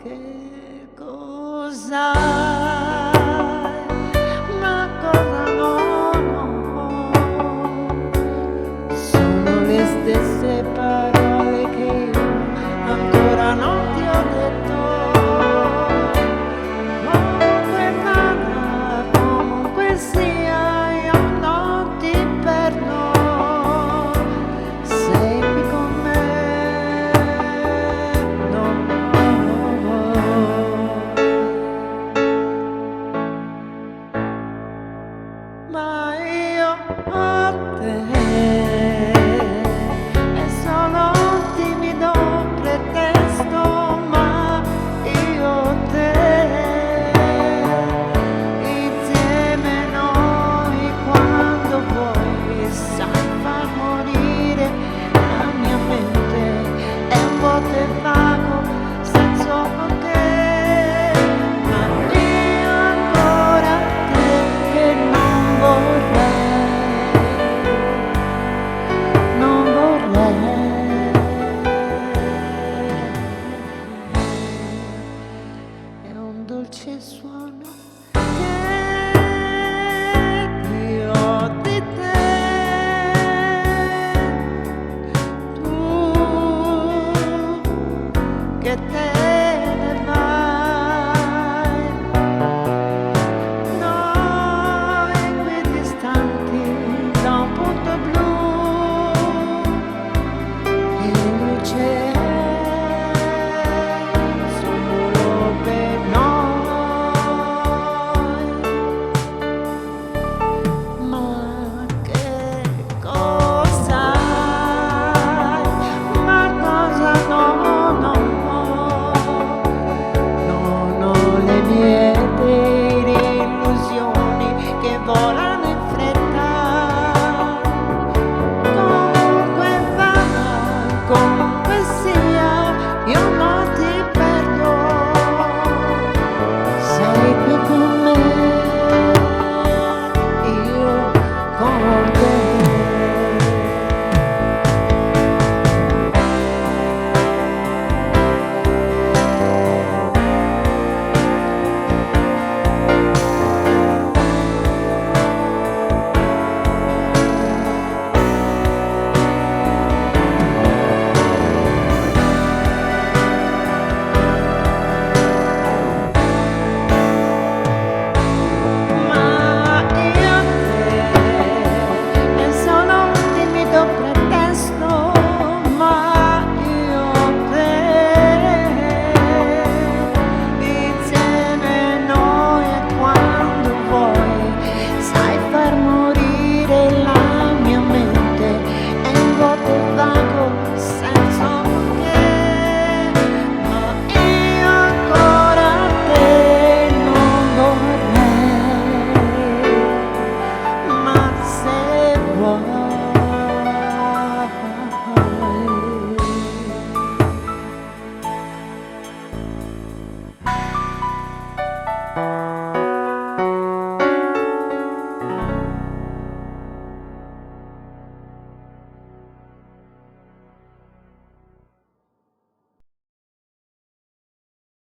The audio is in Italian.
che cos'hai, ma cosa no, sono le stesse parole che io ancora non ti ho detto. Comunque vada, comunque sia, io non ti perdo. Sei qui con me, no. Ma io ho te, è solo un timido pretesto, ma io ho te, insieme noi quando vuoi, sai far morire la mia mente, è un vuoto e vago, senza con te. È un dolce suono che io ho di te, tu che te